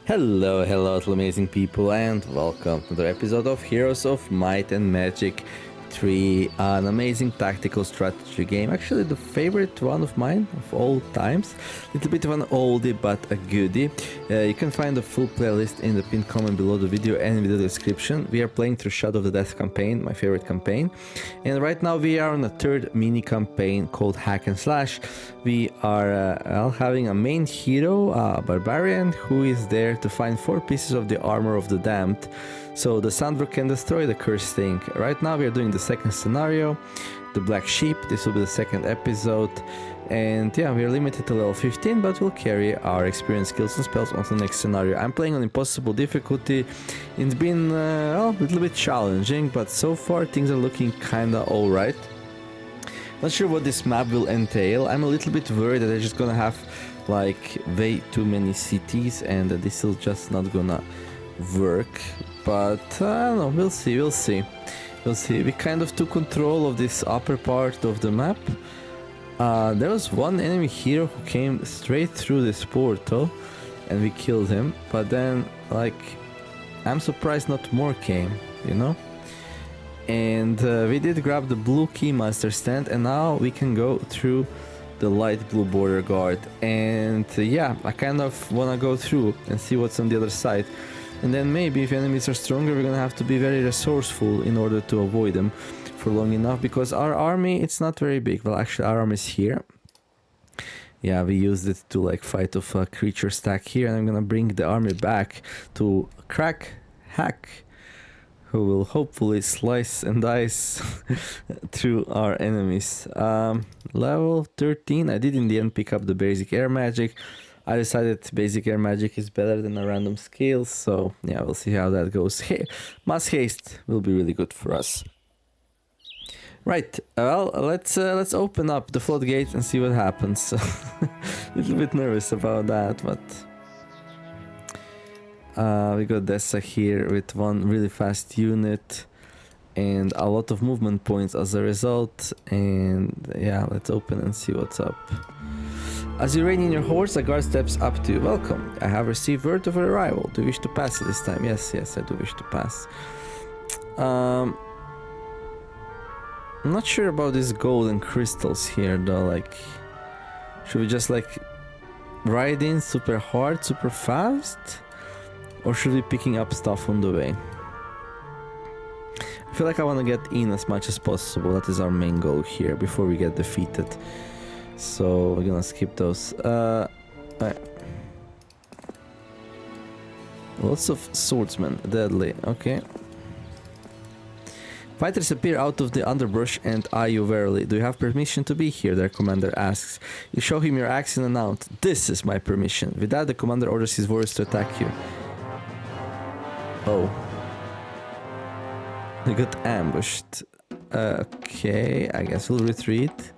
Hello, amazing people, and welcome to another episode of Heroes of Might and Magic 3, an amazing tactical strategy game. Actually, the favorite one of mine of all times. Little bit of an oldie, but a goodie. You can find the full playlist in the pinned comment below the video and in the description. We are playing through Shadow of the Death campaign, my favorite campaign. And right now we are on a third mini campaign called Hack and Slash. We are having a main hero, a barbarian, who is there to find 4 pieces of the armor of the damned, so the Sandrook can destroy the cursed thing. Right now we are doing the second scenario, the Black Sheep. This will be the second episode, and yeah, we are limited to level 15, but we'll carry our experience, skills and spells on to the next scenario. I'm playing on impossible difficulty. It's been a little bit challenging, but so far things are looking kinda alright. Not sure what this map will entail. I'm a little bit worried that they're just gonna have like way too many cities and that this is just not gonna work. But I don't know, we'll see. We kind of took control of this upper part of the map. There was one enemy hero who came straight through this portal and we killed him. But then, like, I'm surprised not more came, you know? And we did grab the blue keymaster stand, and now we can go through the light blue border guard. And yeah, I kind of wanna go through and see what's on the other side. And then maybe if enemies are stronger, we're gonna have to be very resourceful in order to avoid them for long enough, because our army, it's not very big. Well, actually our army is here. Yeah, we used it to like fight off a creature stack here, and I'm gonna bring the army back to Hack, who will hopefully slice and dice through our enemies. Level 13, I did in the end pick up the basic air magic. I decided basic air magic is better than a random skill, so yeah, we'll see how that goes. Hey, mass haste will be really good for us. Right, well, let's open up the floodgate and see what happens. A little bit nervous about that, but we got Dessa here with one really fast unit and a lot of movement points as a result. And yeah, let's open and see what's up. As you rein in your horse, a guard steps up to you. Welcome. I have received word of your arrival. Do you wish to pass this time? Yes, I do wish to pass. I'm not sure about these golden crystals here though. Like, should we just like ride in super hard, super fast? Or should we be picking up stuff on the way? I feel like I want to get in as much as possible. That is our main goal here before we get defeated. So we're gonna skip those. Lots of swordsmen, deadly. Okay. Fighters appear out of the underbrush and eye you warily. Do you have permission to be here? Their commander asks. You show him your axe and announce, "This is my permission." With that, the commander orders his warriors to attack you. Oh. We got ambushed. Okay, I guess we'll retreat.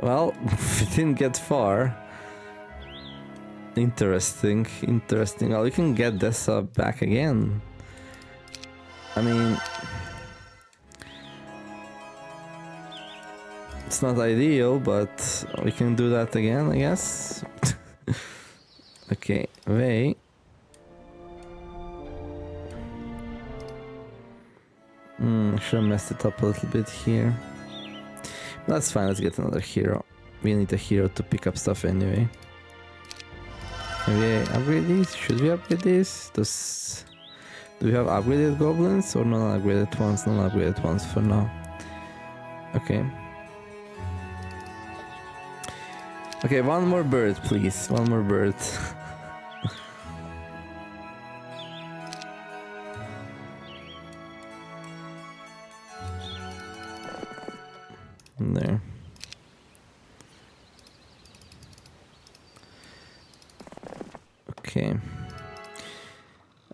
Well, we didn't get far. Interesting. Well, we can get this back again. I mean, it's not ideal, but we can do that again, I guess. Okay, wait. Should have messed it up a little bit here. That's fine, let's get another hero. We need a hero to pick up stuff anyway. Can we upgrade these? Should we upgrade these? Do we have upgraded goblins or non-upgraded ones? Non-upgraded ones for now. Okay. Okay, one more bird, please. One more bird. There. Okay.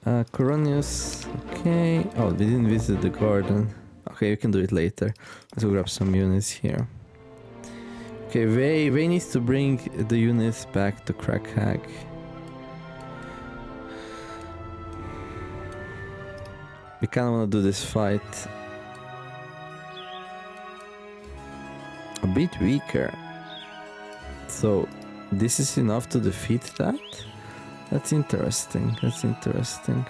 Coronius. Okay. Oh, we didn't visit the garden. Okay, we can do it later. Let's go grab some units here. Okay, Vey needs to bring the units back to Crackhag. We kinda wanna do this fight. A bit weaker. So this is enough to defeat that? That's interesting. That's interesting.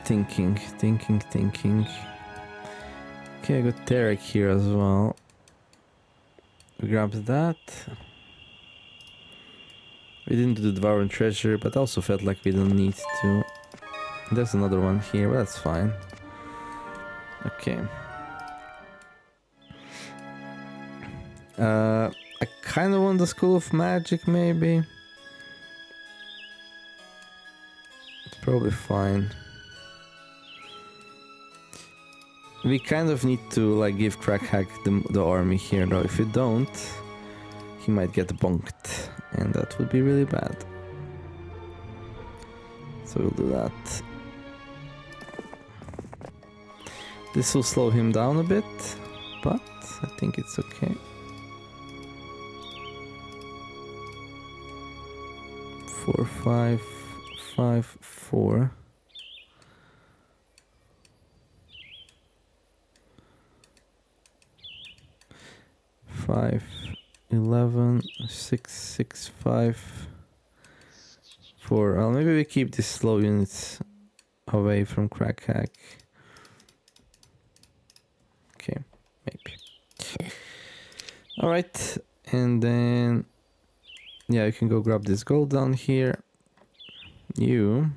Thinking. Okay, I got Tarek here as well. We grabbed that. We didn't do the Devouring Treasure, but also felt like we don't need to. There's another one here, but that's fine. Okay. I kind of want the School of Magic, maybe. It's probably fine. We kind of need to like give Crackhack the army here, though. If we don't, he might get bonked, and that would be really bad. So we'll do that. This will slow him down a bit, but I think it's okay. 4, 5, 5, 4. 5, 11, 6, 6, 5, 4. Well, maybe we keep these slow units away from Crackhack. Okay, maybe. Alright, and then yeah, you can go grab this gold down here. Well,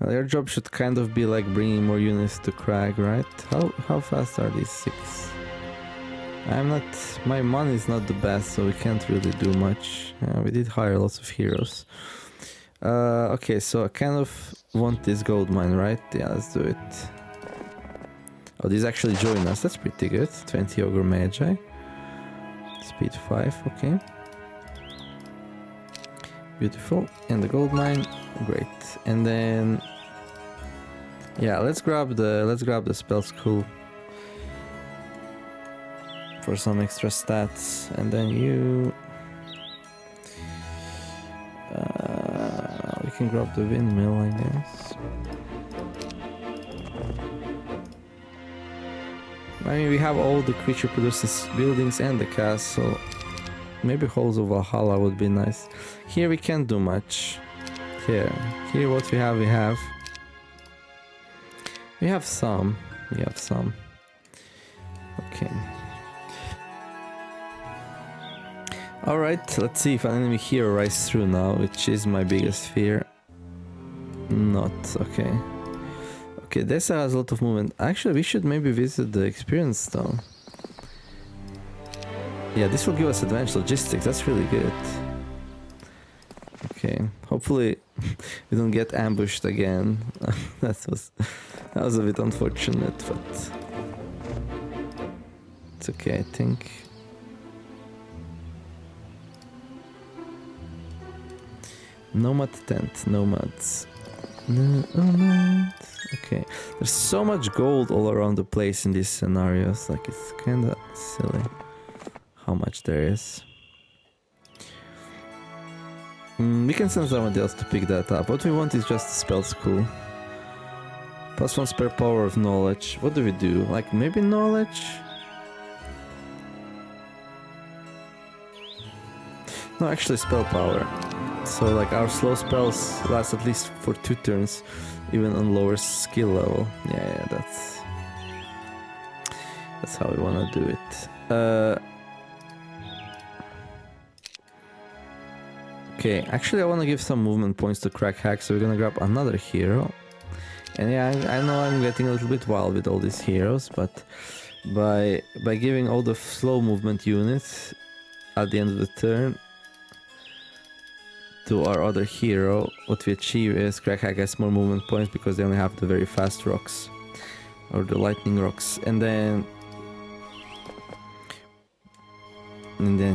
your job should kind of be like bringing more units to Crag, right? How fast are these 6? My money is not the best, so we can't really do much. We did hire lots of heroes. Okay, so I kind of want this gold mine, right? Yeah, let's do it. Oh, these actually join us. That's pretty good. 20 Ogre Magi. Speed 5, okay. Beautiful. And the gold mine, great. And then yeah, let's grab the spell school for some extra stats, and then we can grab the windmill, I guess. I mean, we have all the creature produces buildings and the castle. Maybe Halls of Valhalla would be nice. Here we can't do much. Here what we have some. Okay. Alright, let's see if an enemy hero rises through now, which is my biggest fear. Not, okay. Okay, this has a lot of movement. Actually, we should maybe visit the Experience Stone. Yeah, this will give us advanced logistics, that's really good. Okay, hopefully we don't get ambushed again. that was a bit unfortunate, but it's okay, I think. Nomad tent, nomads. Nomads. Okay, there's so much gold all around the place in these scenarios, like it's kinda silly how much there is. We can send someone else to pick that up. What we want is just a spell school. +1 spare power of knowledge. What do we do? Like maybe knowledge? No, actually spell power. So like our slow spells last at least for 2 turns, even on lower skill level. Yeah, that's how we wanna do it. Okay, actually I wanna give some movement points to Crackhack, so we're gonna grab another hero. And yeah, I know I'm getting a little bit wild with all these heroes, but by giving all the slow movement units at the end of the turn to our other hero, what we achieve is Crackhack gets more movement points because they only have the very fast rocks, or the lightning rocks, and then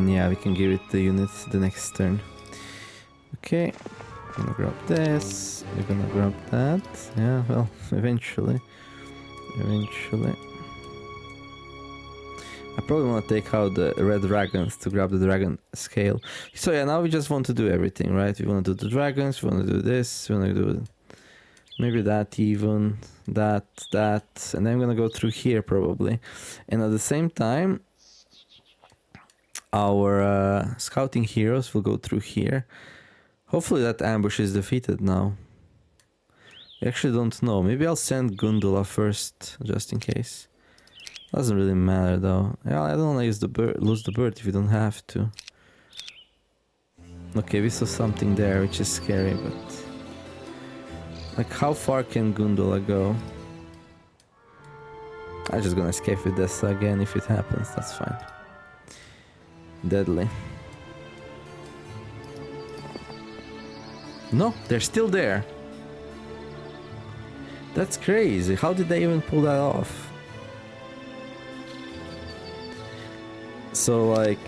yeah, we can give it the units the next turn. Okay, I'm gonna grab this, we're gonna grab that. Yeah, well, eventually. I probably want to take out the red dragons to grab the dragon scale. So yeah, now we just want to do everything, right? We want to do the dragons, we want to do this, we want to do maybe that even, that, and then I'm gonna go through here probably. And at the same time, our scouting heroes will go through here. Hopefully that ambush is defeated now. I actually don't know. Maybe I'll send Gundula first, just in case. Doesn't really matter though. Yeah, I don't want to use the bird, lose the bird if you don't have to. Okay, we saw something there, which is scary, but... Like, how far can Gundula go? I'm just gonna escape with this again if it happens, that's fine. Deadly. No, they're still there. That's crazy. How did they even pull that off? So, like,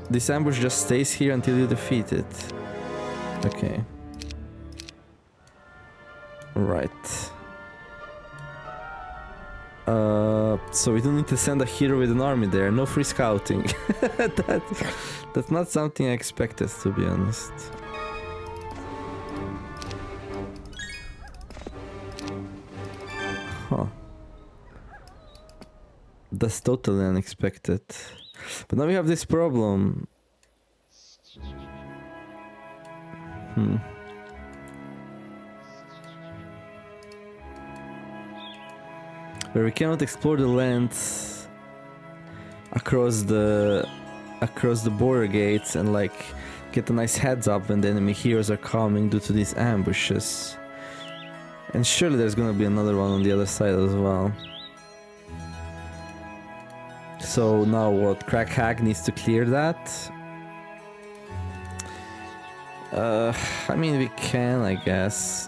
this ambush just stays here until you defeat it. Okay. Right. So we don't need to send a hero with an army there. No free scouting. That's not something I expected, to be honest. Huh. That's totally unexpected. But now we have this problem. Where we cannot explore the lands across the border gates and like get a nice heads up when the enemy heroes are coming due to these ambushes. And surely there's gonna be another one on the other side as well. So now what? Crack Hack needs to clear that. I mean we can, I guess.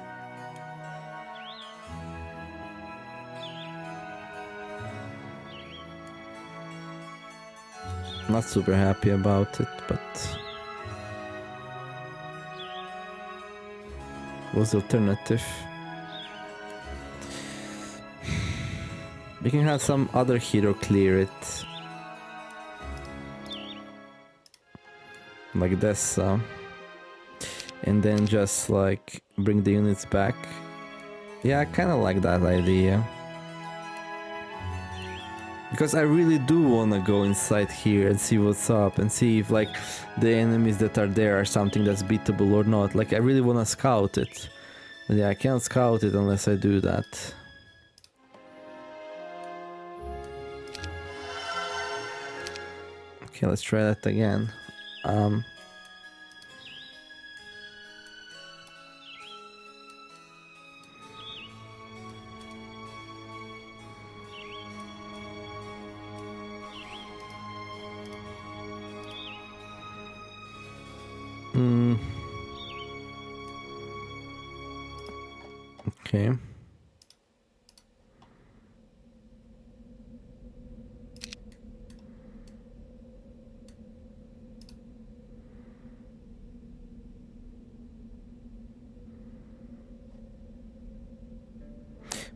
Not super happy about it, but what's the alternative? We can have some other hero clear it. Like this, and then just like bring the units back. Yeah, I kinda like that idea. Because I really do wanna go inside here and see what's up and see if like the enemies that are there are something that's beatable or not. Like I really wanna scout it. But yeah, I can't scout it unless I do that. Okay, let's try that again. Okay.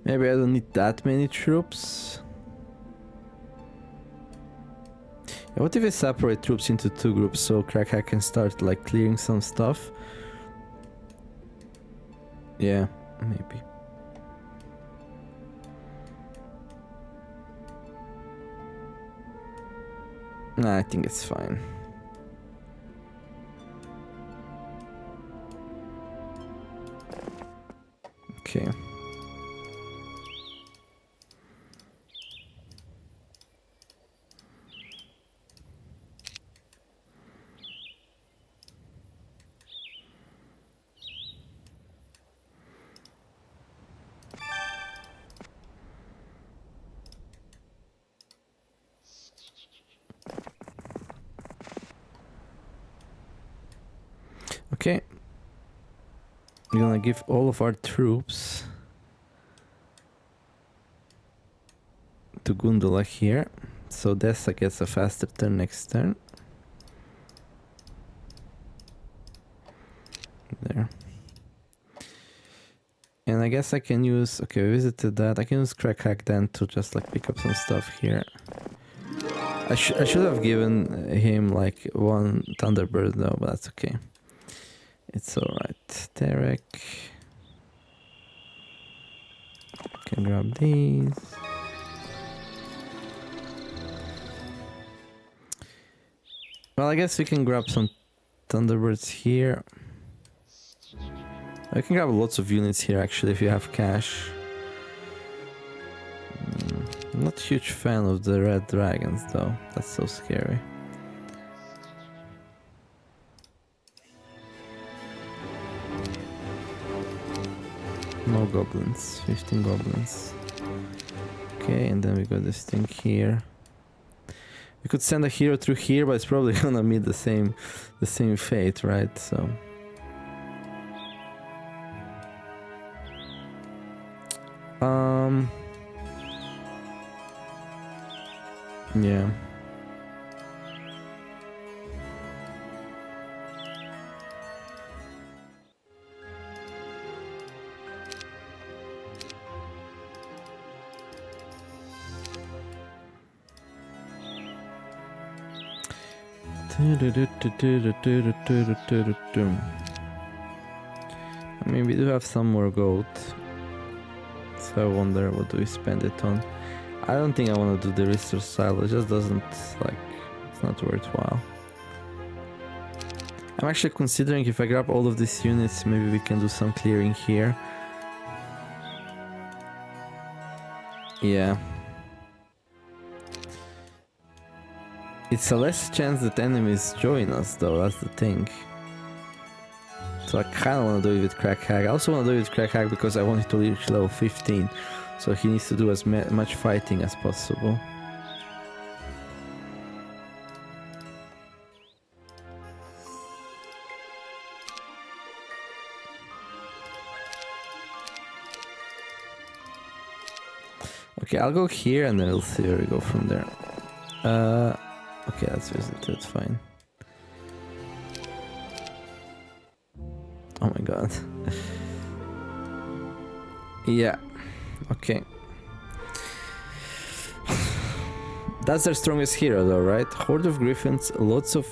Maybe I don't need that many troops. Yeah, what if I separate troops into two groups so Crackhack can start like clearing some stuff? Yeah, maybe. Nah, I think it's fine. Okay. Okay, we're gonna give all of our troops to Gundula here, so Dessa gets a faster turn next turn. There. And I guess I can use, okay, we visited that, I can use Crack Hack then to just like pick up some stuff here. I should have given him like one Thunderbird though, but that's okay. It's alright. Derek. Can grab these. Well, I guess we can grab some Thunderbirds here. I can grab lots of units here actually if you have cash. I'm not a huge fan of the red dragons though, that's so scary. No goblins, 15 goblins. Okay, and then we got this thing here. We could send a hero through here, but it's probably gonna meet the same fate, right? So yeah. I mean, we do have some more gold, so I wonder what do we spend it on. I don't think I want to do the resource silo, it just doesn't, like, it's not worthwhile. I'm actually considering if I grab all of these units, maybe we can do some clearing here. Yeah. It's a less chance that enemies join us though, that's the thing. So I kinda wanna do it with Crack Hag. I also wanna do it with Crack Hag because I want it to reach level 15. So he needs to do as much fighting as possible. Okay, I'll go here and then we'll see where we go from there. Okay, let's visit it, fine. Oh my god. Yeah, okay. That's their strongest hero though, right? Horde of Griffins, lots of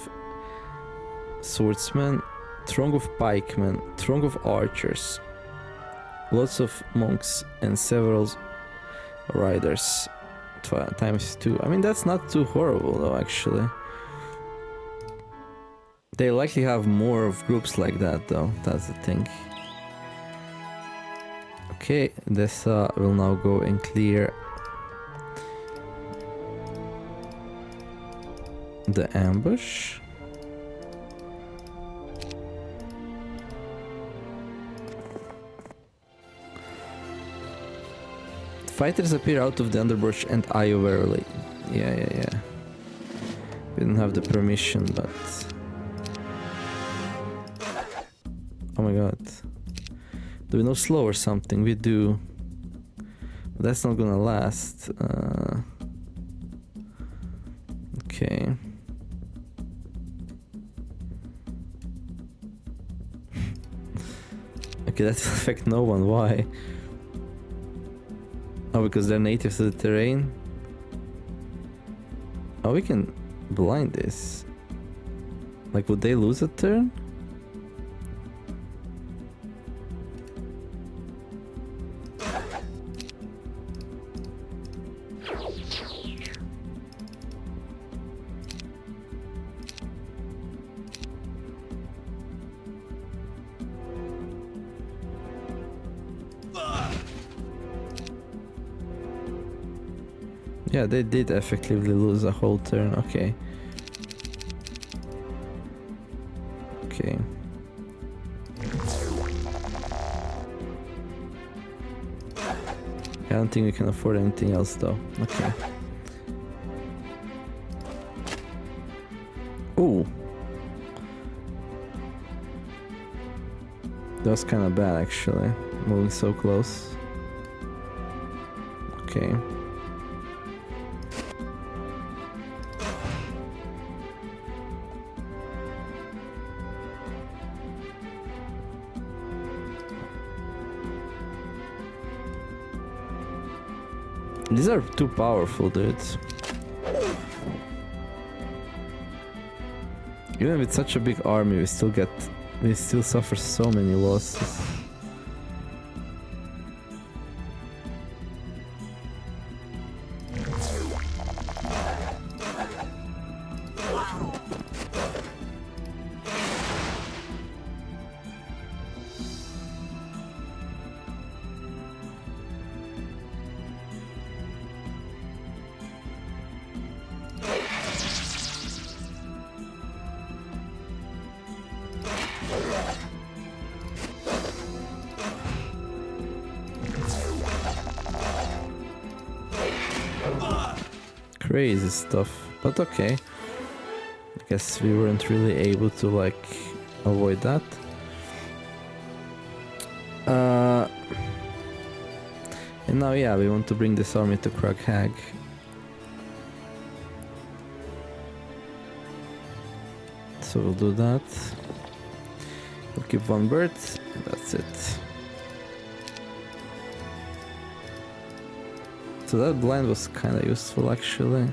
swordsmen, throng of pikemen, throng of archers, lots of monks and several riders. Times 2. I mean, that's not too horrible though, actually. They likely have more of groups like that though, that's the thing. Okay, this will now go and clear the ambush. Fighters appear out of the underbrush and eye overlay. Yeah. We didn't have the permission, but... Oh my god. Do we know slow or something? We do. But that's not gonna last. Okay. Okay, that will affect no one. Why? Oh, because they're native to the terrain? Oh, we can blind this. Like, would they lose a turn? Yeah, they did effectively lose a whole turn, okay. Okay. I don't think we can afford anything else though, okay. Ooh. That was kind of bad actually, moving so close. Okay. These are too powerful, dudes. Even with such a big army, we still suffer so many losses. Crazy stuff, but okay. I guess we weren't really able to like avoid that. And now, yeah, we want to bring this army to Kraghag. So we'll do that. We'll keep one bird, and that's it. So that blind was kind of useful actually.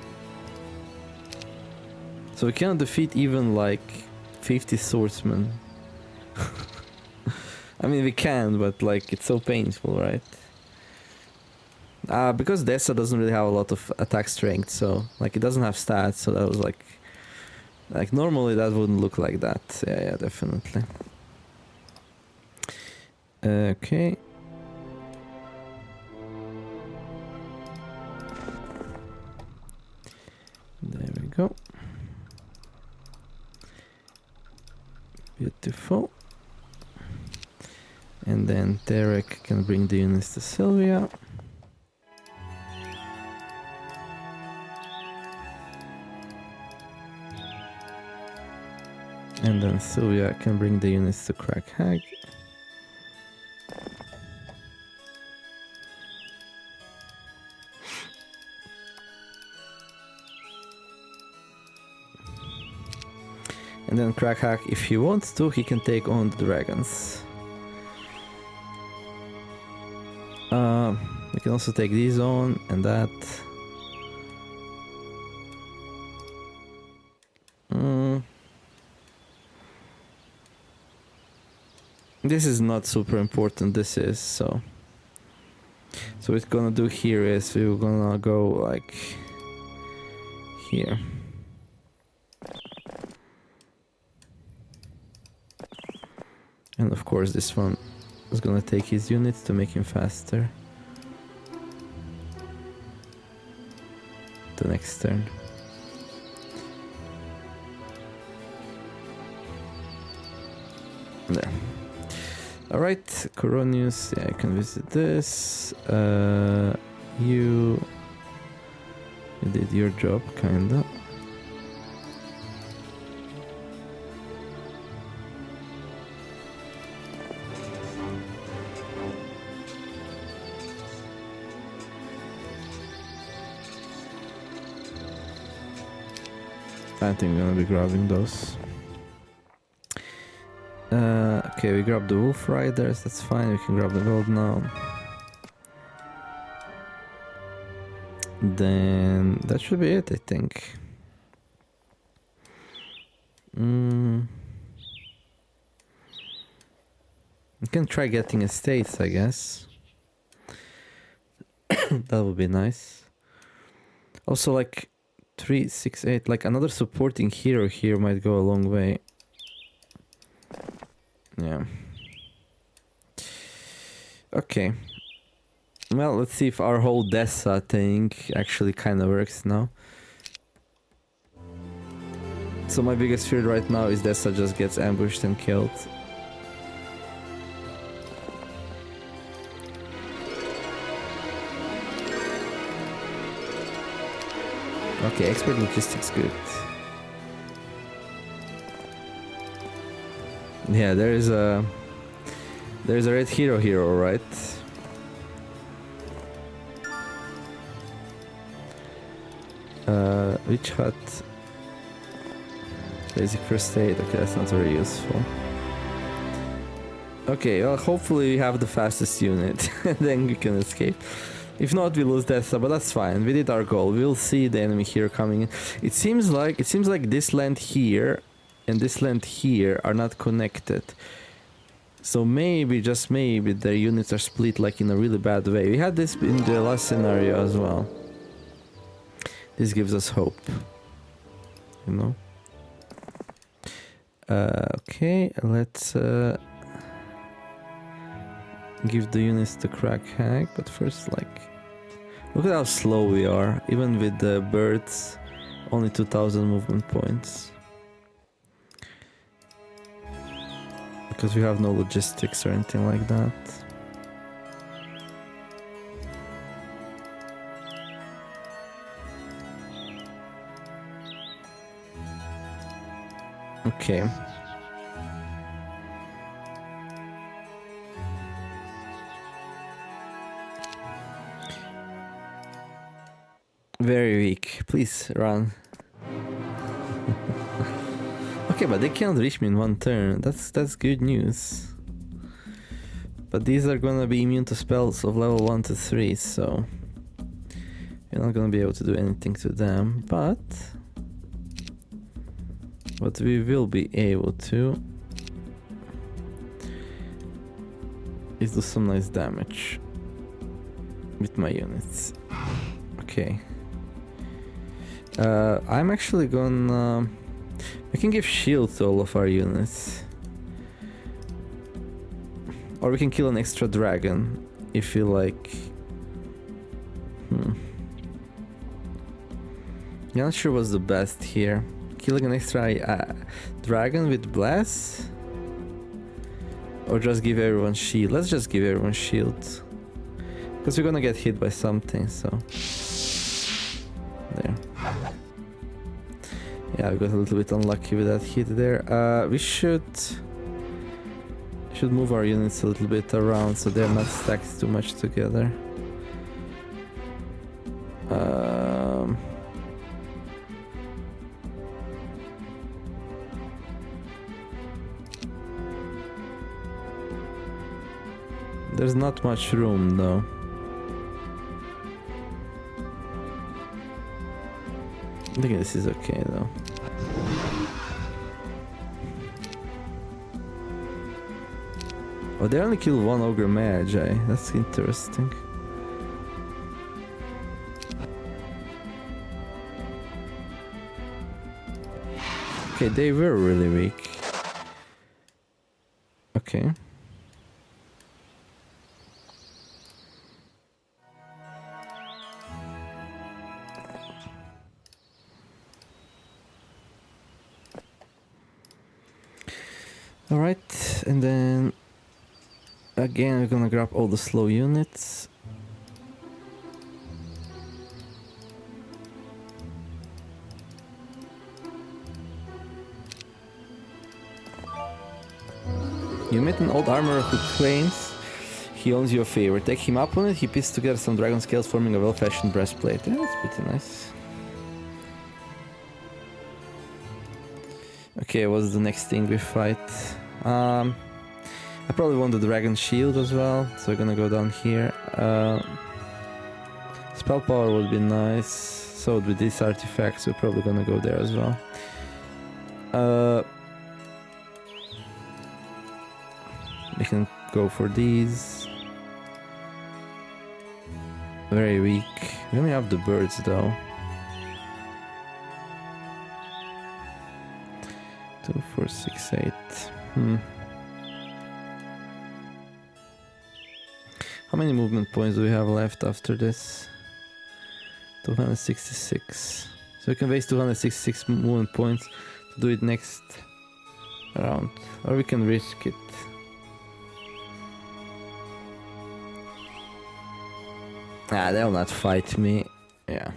So we cannot defeat even like 50 swordsmen. I mean we can, but like it's so painful, right? Because Dessa doesn't really have a lot of attack strength, so like it doesn't have stats, so that was like normally that wouldn't look like that. Yeah, definitely. Okay. There we go. Beautiful. And then Derek can bring the units to Sylvia. And then Sylvia can bring the units to Kraghag. And then Kraghag, if he wants to, he can take on the dragons. We can also take these on, and that. This is not super important, this is, so. So what we're gonna do here is we're gonna go like here. And of course this one is gonna take his units to make him faster. The next turn. There. Alright, Coronius, yeah, I can visit this. You did your job, kinda. I think we're gonna be grabbing those. Okay, we grabbed the Wolf Riders, that's fine, we can grab the gold now. Then that should be it, I think. We can try getting estates, I guess. That would be nice. Also, like 3, 6, 8, like another supporting hero here might go a long way. Yeah. Okay. Well, let's see if our whole Dessa thing actually kind of works now. So my biggest fear right now is Dessa just gets ambushed and killed. Okay, expert logistics, good. Yeah, there's a red hero, right? Witch hut. Basic first aid. Okay, that's not very useful. Okay, well, hopefully we have the fastest unit, and then we can escape. If not, we lose Dessa, but that's fine. We did our goal. We'll see the enemy here coming in. It seems like this land here and this land here are not connected. So maybe, just maybe, their units are split like in a really bad way. We had this in the last scenario as well. This gives us hope, you know. Okay, let's give the units the crack hack, but first, like, look at how slow we are. Even with the birds, only 2000 movement points. Because we have no logistics or anything like that. Okay. Very weak. Please run. Okay, but they can't reach me in one turn. That's good news. But these are gonna be immune to spells of level 1 to 3, so you're not gonna be able to do anything to them. But what we will be able to is do some nice damage with my units. Okay. I'm actually gonna... we can give shield to all of our units. Or we can kill an extra dragon, if you like. Yeah, not sure what's the best here. Killing an extra dragon with blast? Or just give everyone shield? Let's just give everyone shield. Because we're gonna get hit by something, so... there. Yeah, we got a little bit unlucky with that hit there. We should move our units a little bit around so they're not stacked too much together. There's not much room though. I think this is okay though. Oh, they only killed one ogre magi. That's interesting. Okay, they were really weak. Okay. Alright, and then again we're gonna grab all the slow units. You met an old armorer who claims he owns your favor. Take him up on it, he pieced together some dragon scales forming a well-fashioned breastplate. Yeah, that's pretty nice. Okay, what's the next thing we fight? I probably want the dragon shield as well, so we're gonna go down here. Spell power would be nice, so with these artifacts we're probably gonna go there as well. We can go for these. Very weak. We only have the birds though. 2, 4, 6, 8. How many movement points do we have left after this? 266. So we can waste 266 movement points to do it next round. Or we can risk it. Ah, they'll not fight me. Yeah.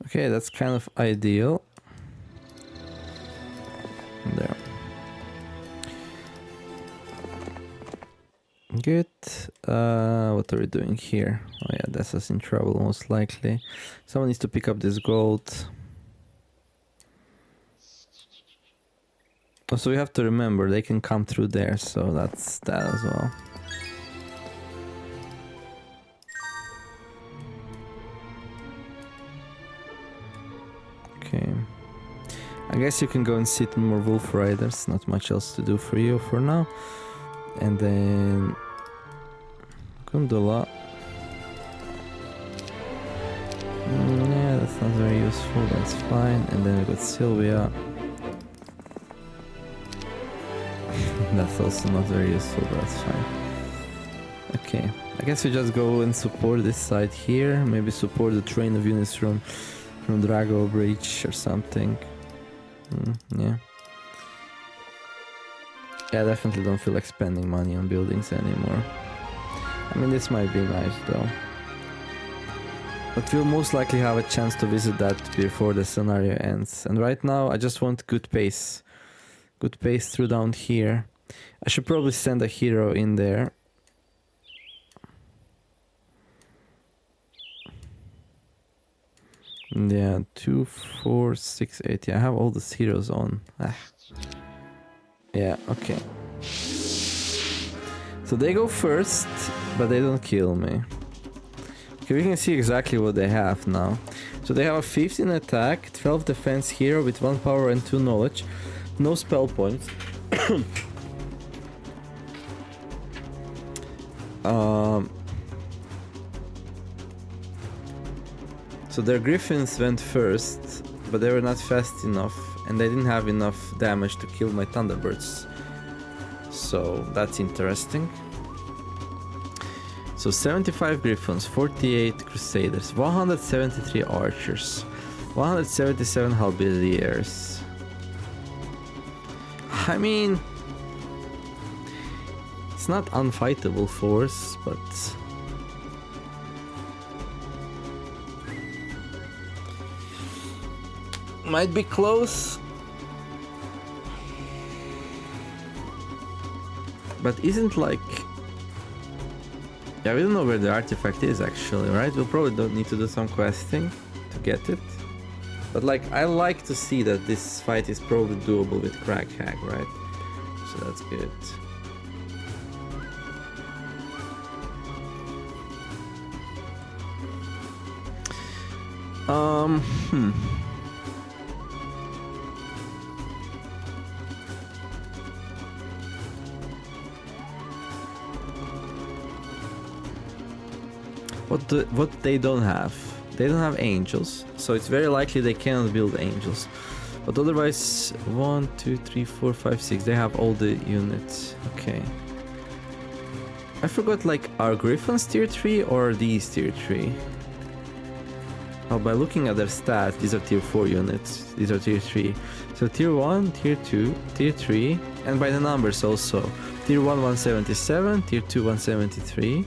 Okay, that's kind of ideal. There. what are we doing here? Oh yeah, that's us in trouble most likely. Someone needs to pick up this gold. Also, we have to remember they can come through there, so that's that as well. Okay. I guess you can go and sit in more Wolf Riders. Not much else to do for you for now. And then Gundula. Yeah, that's not very useful. That's fine. And then we got Sylvia. That's also not very useful, but that's fine. Okay, I guess we just go and support this side here. Maybe support the train of units from Drago Bridge or something. Yeah. Yeah, I definitely don't feel like spending money on buildings anymore. I mean, this might be nice though. But we'll most likely have a chance to visit that before the scenario ends. And right now, I just want good pace. Good pace through down here. I should probably send a hero in there. Yeah, 2, 4, 6, 8. Yeah, I have all these heroes on. Yeah, okay. So they go first, but they don't kill me. Okay, we can see exactly what they have now. So they have a 15 attack, 12 defense hero with 1 power and 2 knowledge. No spell points. So their griffins went first, but they were not fast enough, and they didn't have enough damage to kill my thunderbirds. So that's interesting. So 75 griffins, 48 crusaders, 173 archers, 177 halberdiers. I mean, it's not unfightable force, but might be close. But isn't like... Yeah, we don't know where the artifact is actually, right? We'll probably don't need to do some questing to get it. But like, I like to see that this fight is probably doable with Crack Hack, right? So that's good. What they don't have? They don't have angels, so it's very likely they cannot build angels. But otherwise, 1, 2, 3, 4, 5, 6, they have all the units. Okay. I forgot, like, are Griffins tier 3 or are these tier 3? Oh, by looking at their stats, these are tier 4 units. These are tier 3. So tier 1, tier 2, tier 3, and by the numbers also. Tier 1, 177, tier 2, 173.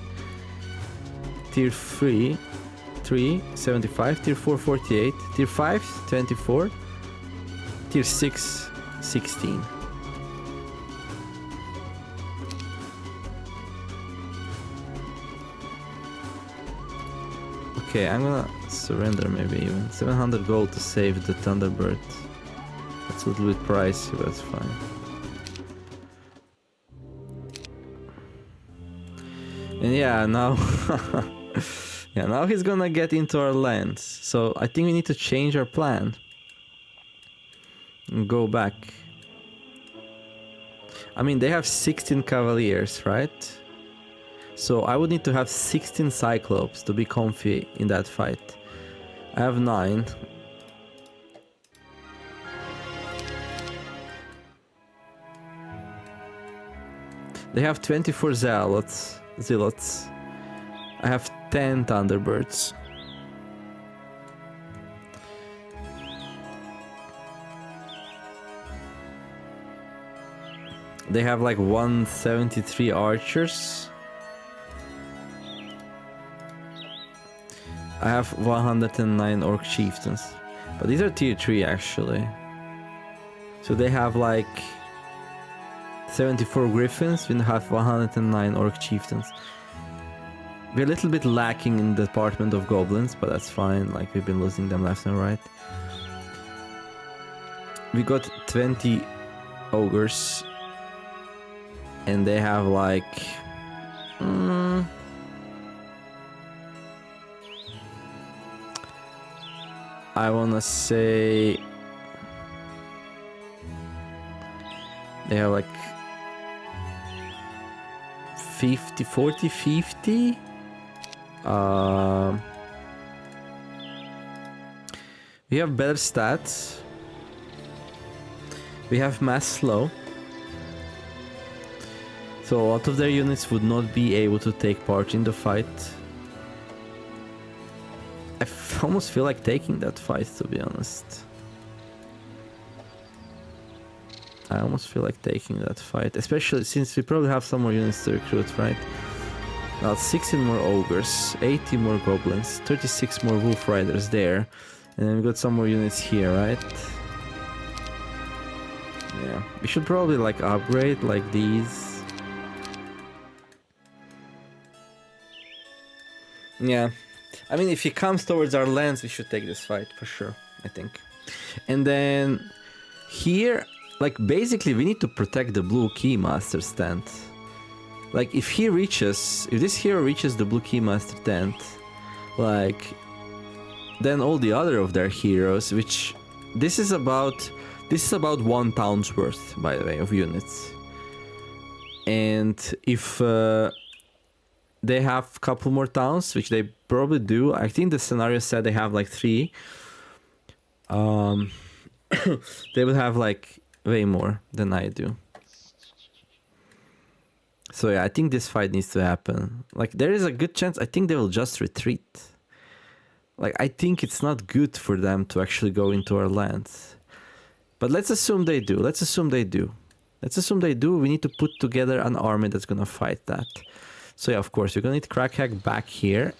Tier 3, 75, tier 4, 48, tier 5, 24, tier 6, 16. Okay, I'm gonna surrender maybe even. 700 gold to save the Thunderbird. That's a little bit pricey, but it's fine. And yeah, now... yeah, now he's gonna get into our lands. So I think we need to change our plan. And go back. I mean, they have 16 cavaliers, right? So I would need to have 16 cyclops to be comfy in that fight. I have 9. They have 24 zealots. I have 10 Thunderbirds. They have like 173 archers. I have 109 orc chieftains. But these are tier 3 actually. So they have like 74 griffins, we have 109 orc chieftains. We're a little bit lacking in the department of goblins, but that's fine. Like, we've been losing them left and right. We got 20 ogres. And they have like... I wanna say... They have like... 50, 40, 50? We have better stats. We have mass slow. So a lot of their units would not be able to take part in the fight. I almost feel like taking that fight, to be honest. I almost feel like taking that fight, especially since we probably have some more units to recruit, right? Now 16 more ogres, 80 more goblins, 36 more wolf riders there, and then we got some more units here, right? Yeah, we should probably like upgrade like these. Yeah, I mean, if he comes towards our lands, we should take this fight for sure, I think. And then here, like, basically we need to protect the blue keymaster tent. Like, if this hero reaches the blue keymaster tent, like, then all the other of their heroes, which this is about 1 town's worth, by the way, of units. And if they have a couple more towns, which they probably do, I think the scenario said they have like 3. They would have like way more than I do. So yeah, I think this fight needs to happen. Like, there is a good chance, I think they will just retreat. Like, I think it's not good for them to actually go into our lands. But let's assume they do. Let's assume they do. We need to put together an army that's gonna fight that. So yeah, of course, we're gonna need Crackhack back here.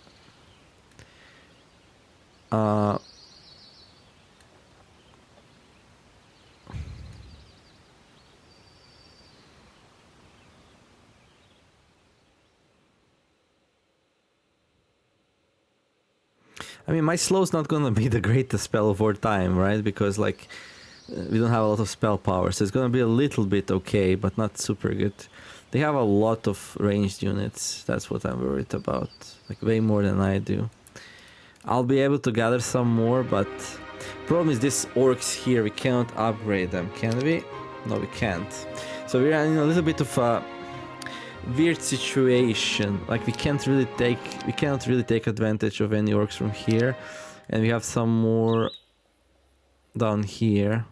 I mean, my slow's not gonna be the greatest spell of our time, right? Because, like, we don't have a lot of spell power, so it's gonna be a little bit okay, but not super good. They have a lot of ranged units, that's what I'm worried about. Like, way more than I do. I'll be able to gather some more, but problem is these orcs here, we cannot upgrade them, can we? No, we can't. So we're in a little bit of a weird situation. Like, we cannot really take advantage of any orcs from here, and we have some more down here,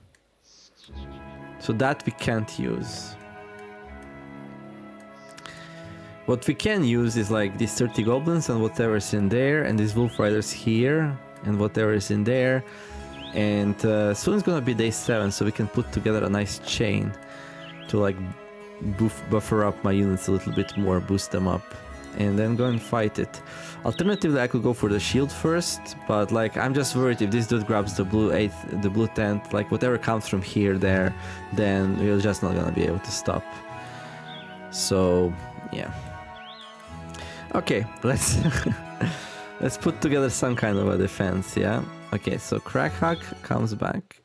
so that we can't use. What we can use is like these 30 goblins and whatever's in there, and these wolf riders here and whatever is in there, and soon it's gonna be day 7, so we can put together a nice chain to like buffer up my units a little bit more, boost them up, and then go and fight it. Alternatively, I could go for the shield first, but like, I'm just worried if this dude grabs the blue tent, like whatever comes from here, there, then we're just not gonna be able to stop. So yeah. Okay, let's let's put together some kind of a defense, yeah? Okay, so Crackhack comes back.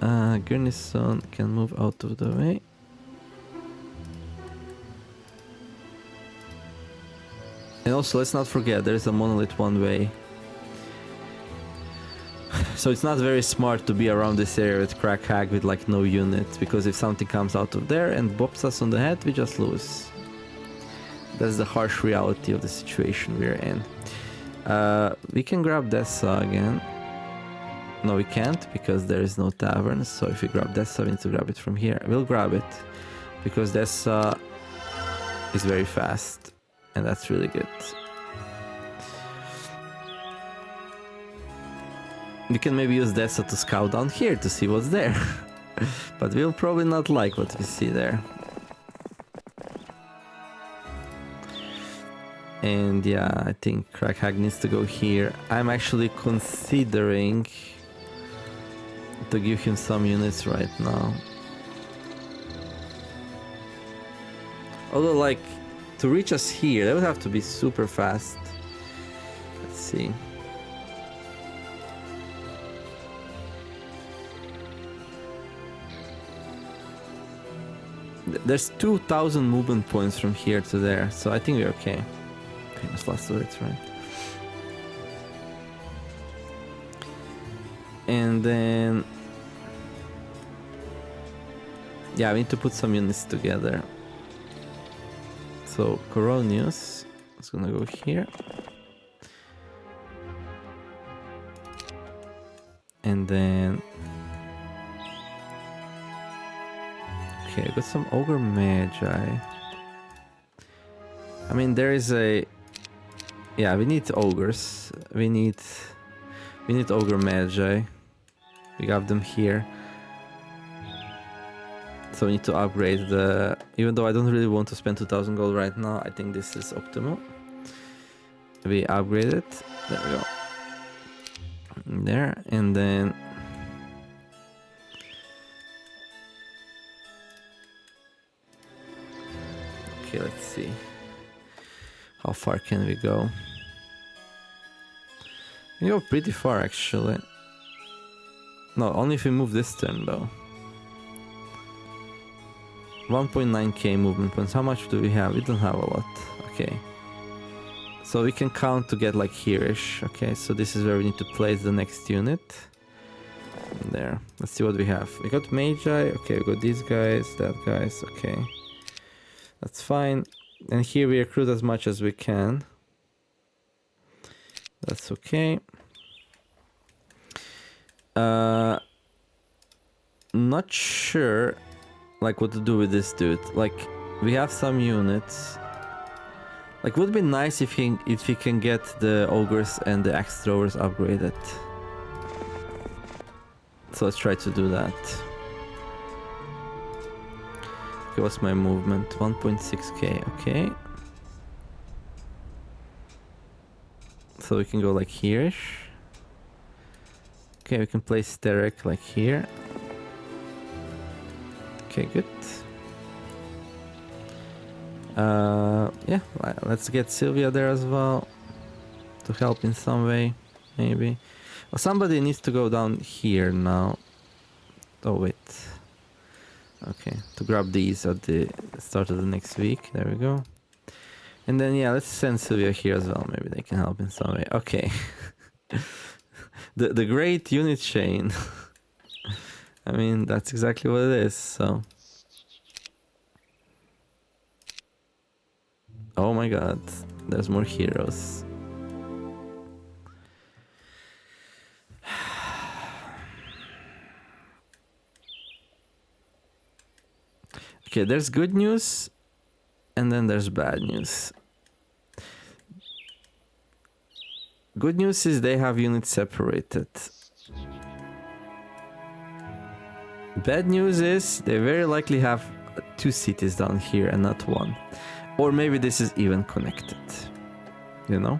Gurnison can move out of the way. And also, let's not forget, there is a monolith one way. So it's not very smart to be around this area with Crackhack with like no units, because if something comes out of there and bops us on the head, we just lose. That's the harsh reality of the situation we're in. We can grab Dessa again. No, we can't, because there is no tavern. So if we grab Dessa, we need to grab it from here. We'll grab it, because Dessa is very fast, and that's really good. We can maybe use Dessa to scout down here to see what's there. But we'll probably not like what we see there. And yeah, I think Crackhack needs to go here. I'm actually considering to give him some units right now. Although, like, to reach us here, they would have to be super fast. Let's see. There's 2,000 movement points from here to there, so I think we're okay. Famous last words, right? And then... yeah, we need to put some units together. So, Coronius is gonna go here. And then... okay, I got some Ogre Magi. I mean, there is a... yeah, we need ogres. We need Ogre Magi. We got them here. So we need to upgrade the... even though I don't really want to spend 2,000 gold right now, I think this is optimal. We upgrade it. There we go. There, and then... okay, let's see. How far can we go? We go pretty far, actually. No, only if we move this turn, though. 1.9k movement points. How much do we have? We don't have a lot. Okay. So we can count to get like here-ish. Okay, so this is where we need to place the next unit. There. Let's see what we have. We got Magi. Okay, we got these guys, that guys. Okay. That's fine. And here we recruit as much as we can. That's okay. Not sure like what to do with this dude. Like, we have some units. Like, would be nice if he can get the ogres and the axe throwers upgraded. So let's try to do that. Okay, what's my movement? 1.6k, okay. So we can go like here-ish. Okay, we can place Sterek like here. Okay, good. Yeah, let's get Sylvia there as well. To help in some way, maybe. Well, somebody needs to go down here now. Oh, wait. Okay, to grab these at the start of the next week. There we go. And then, yeah, let's send Sylvia here as well. Maybe they can help in some way. Okay. the great unit chain. I mean, that's exactly what it is, so... oh my god, there's more heroes. Okay, there's good news, and then there's bad news. Good news is they have units separated. Bad news is they very likely have 2 cities down here and not 1. Or maybe this is even connected, you know?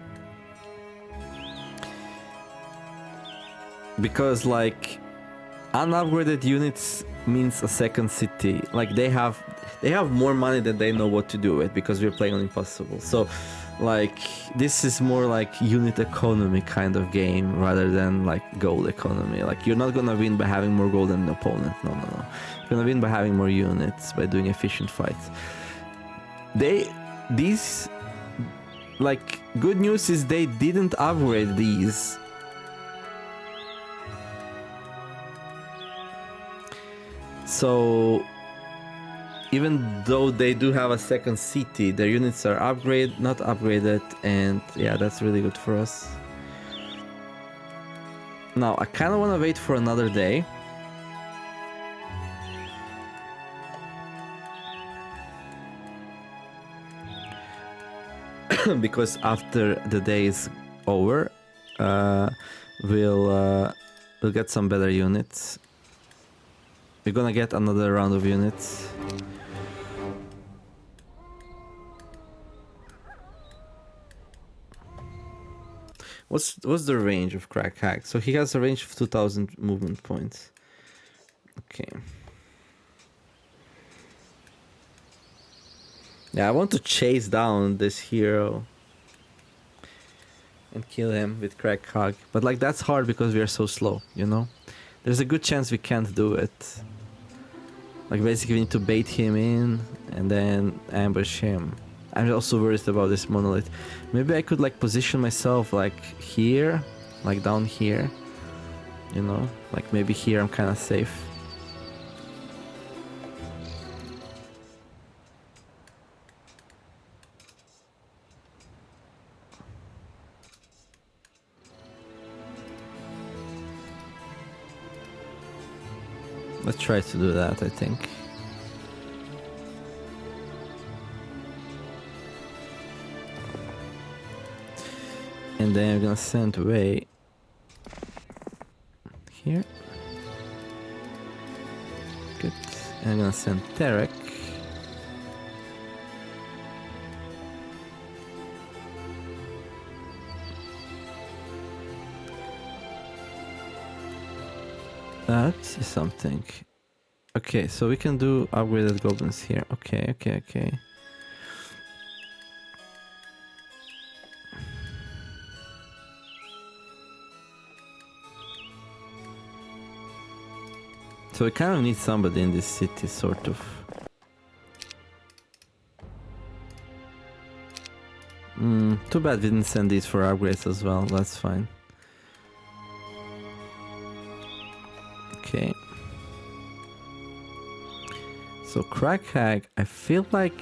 Because like unupgraded units means a second city. Like they have more money than they know what to do with because we're playing on impossible. So like this is more like unit economy kind of game rather than like gold economy. Like you're not gonna win by having more gold than an opponent. No. You're gonna win by having more units, by doing efficient fights. These like good news is they didn't upgrade these. So even though they do have a second city, their units are not upgraded, and yeah, that's really good for us. Now I kind of want to wait for another day. Because after the day is over, we'll get some better units. We're gonna get another round of units. What's the range of Crack Hack? So he has a range of 2,000 movement points. Okay. Yeah, I want to chase down this hero and kill him with Crack Hog. But like that's hard because we are so slow, you know? There's a good chance we can't do it. Like basically we need to bait him in and then ambush him. I'm also worried about this monolith. Maybe I could like position myself like here, like down here. You know, like maybe here I'm kind of safe. Let's try to do that, I think. And then I'm gonna send away here. Good. And I'm gonna send Tarek. That is something. Okay, so we can do upgraded goblins here. Okay. So we kind of need somebody in this city, sort of. Too bad we didn't send these for upgrades as well. That's fine. Okay. So Crack Hag, I feel like...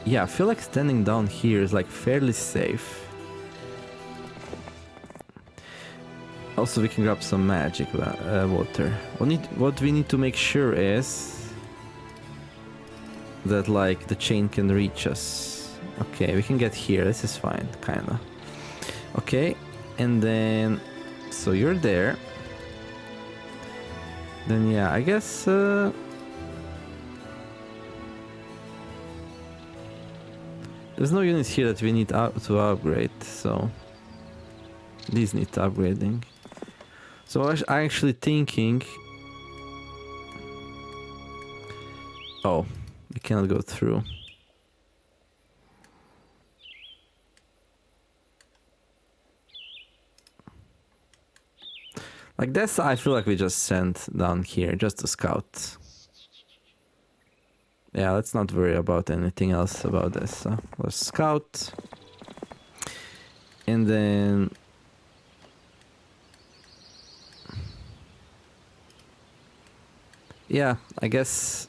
Yeah, I feel like standing down here is like fairly safe. Also, we can grab some magic water. What we need to make sure is that like the chain can reach us. Okay, we can get here. This is fine, kinda. Okay, and then so you're there. Then yeah, I guess. There's no units here that we need to upgrade, so these need upgrading. So I'm actually thinking... Oh, we cannot go through. Like this, I feel like we just sent down here just to scout. Yeah, let's not worry about anything else about this. Let's scout. And then... Yeah, I guess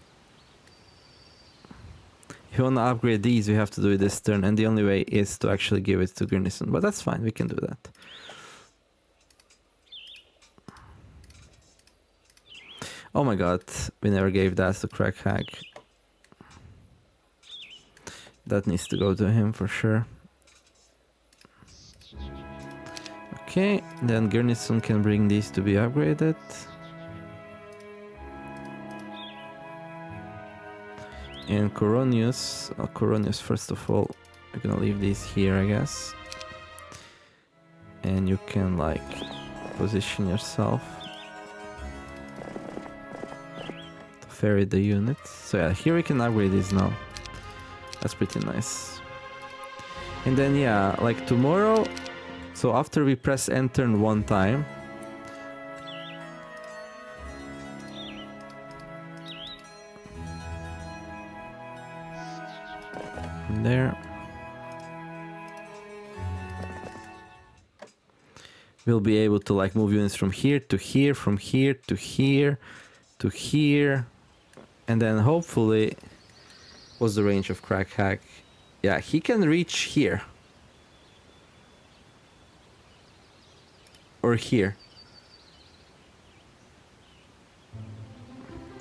if you want to upgrade these, we have to do it this turn, and the only way is to actually give it to Gurnison, but that's fine, we can do that. Oh my god, we never gave that to Crack Hag. That needs to go to him for sure. Okay, then Gurnison can bring these to be upgraded. And Coronius, first of all, I'm gonna leave these here, I guess. And you can like position yourself to ferry the units. So yeah, here we can upgrade these now. That's pretty nice. And then yeah, like tomorrow, so after we press enter one time, there. We'll be able to like move units from here to here, from here to here to here, and then hopefully, what's the range of Crack Hag? Yeah, he can reach here. Or here.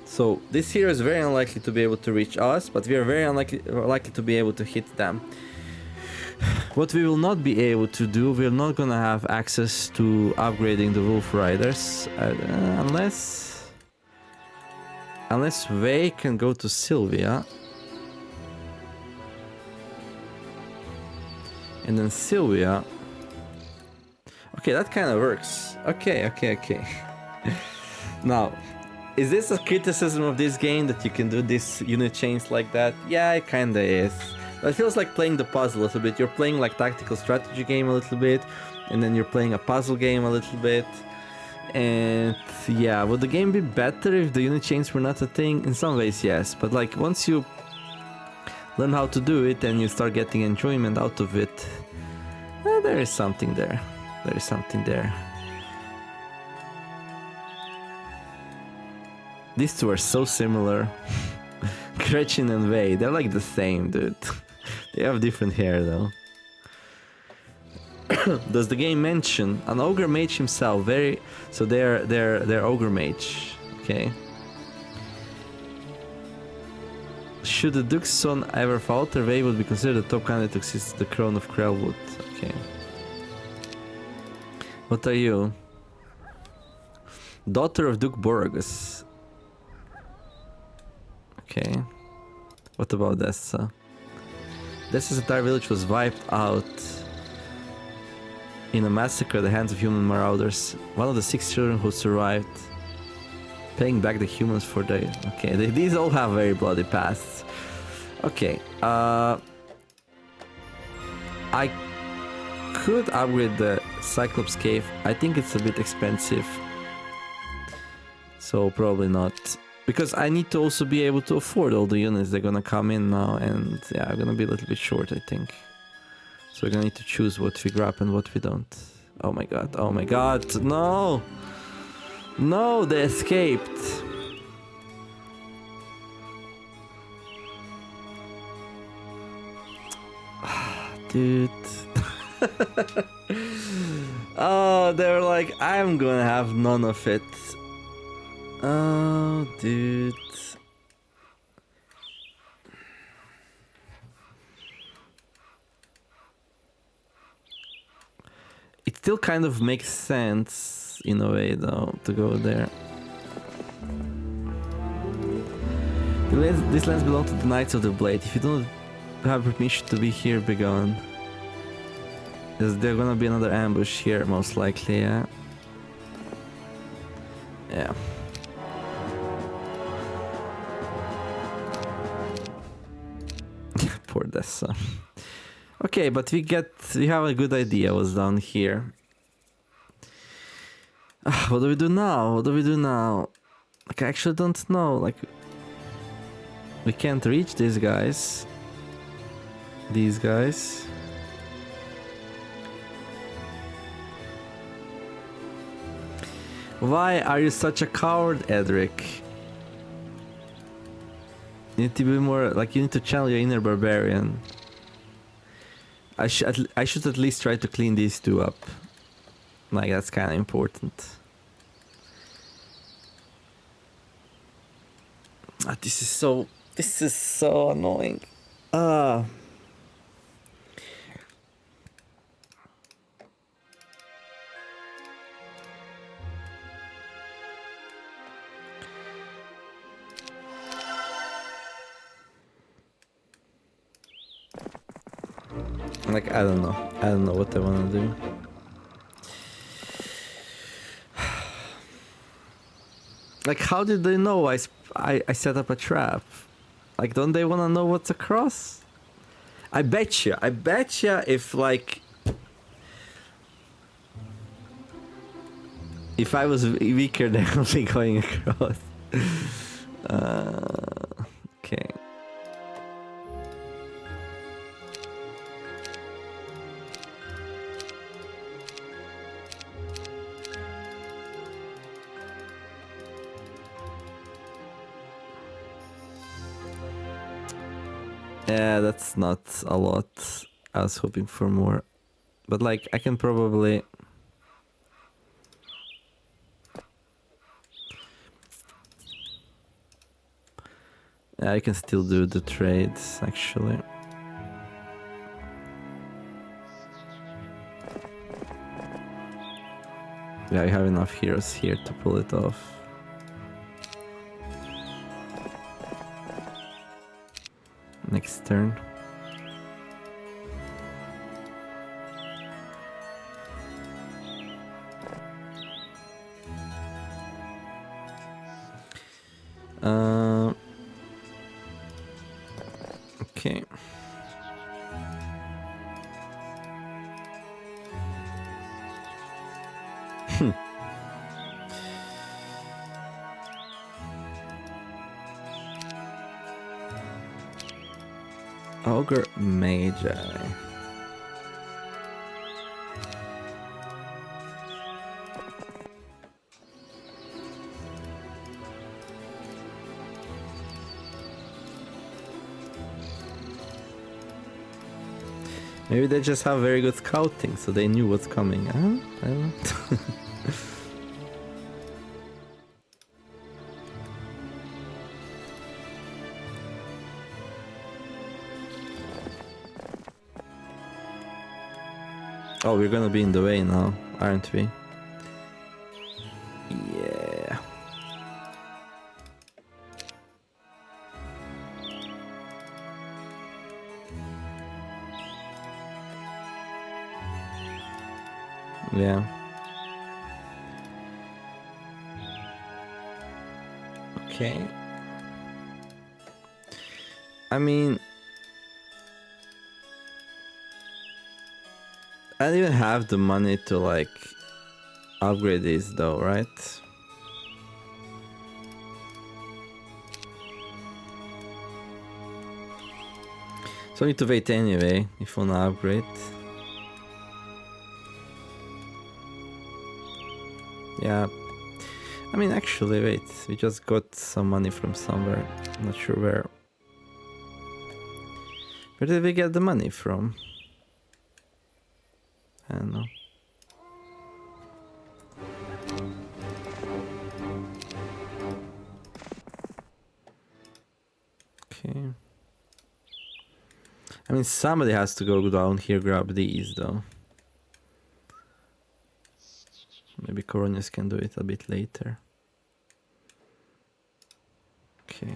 So this hero is very unlikely to be able to reach us, but we are very likely to be able to hit them. What we will not be able to do, we're not gonna have access to upgrading the Wolf Riders, unless Wei can go to Sylvia. And then Sylvia. Okay, that kind of works. Okay. Now, Is this a criticism of this game that you can do this unit chains like that? Yeah, it kinda is. But it feels like playing the puzzle a little bit. You're playing like tactical strategy game a little bit, and then you're playing a puzzle game a little bit. And yeah, would the game be better if the unit chains were not a thing? In some ways, yes. But like once you learn how to do it and you start getting enjoyment out of it, there is something there. There is something there. These two are so similar. Gretchen and Wei, they're like the same, dude. They have different hair though. Does the game mention an ogre mage himself? So they're ogre mage. Okay. Should the Duke's son ever falter, Wei would be considered the top candidate to succeed the crown of Krellwood. Okay. What are you? Daughter of Duke Borgus. Okay. What about Dessa? Dessa's entire village was wiped out in a massacre at the hands of human marauders. One of the 6 children who survived, paying back the humans for their... Okay, these all have very bloody pasts. Okay, I could upgrade the Cyclops Cave. I think it's a bit expensive, so probably not. Because I need to also be able to afford all the units that are gonna come in now, and yeah, I'm gonna be a little bit short, I think. So we're gonna need to choose what we grab and what we don't. Oh my god, no! No, they escaped! Dude. Oh, they're like, I'm gonna have none of it. Oh, dude. It still kind of makes sense in a way, though, to go there. These lands belong to the Knights of the Blade. If you don't have permission to be here, be gone. Is there gonna be another ambush here, most likely, yeah? Yeah. Poor Dessa. Okay, but we have a good idea what's down here. What do we do now? What do we do now? Like, I actually don't know. Like, we can't reach these guys. These guys. Why are you such a coward, Edric? You need to be more, like, you need to channel your inner barbarian. I should at least try to clean these two up. Like, that's kind of important. This is so annoying. Like, I don't know what I want to do. Like, how did they know I set up a trap? Like, don't they want to know what's across? I bet you if, like, if I was weaker, they would be going across. Okay. Yeah, that's not a lot. I was hoping for more. But like, I can probably... Yeah, I can still do the trades, actually. Yeah, I have enough heroes here to pull it off. Next turn. Okay. Ogre Magi. Maybe they just have very good scouting, so they knew what's coming. Huh? I don't know. Oh, we're gonna be in the way now, aren't we? Yeah. Yeah. Okay. I mean, I don't even have the money to like upgrade these though, right? So I need to wait anyway if I wanna upgrade. Yeah. I mean, actually, wait. We just got some money from somewhere. I'm not sure where. Where did we get the money from? I don't know. Okay. I mean, somebody has to go down here, grab these though. Maybe Coronius can do it a bit later. Okay.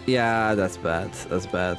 Yeah, that's bad. That's bad.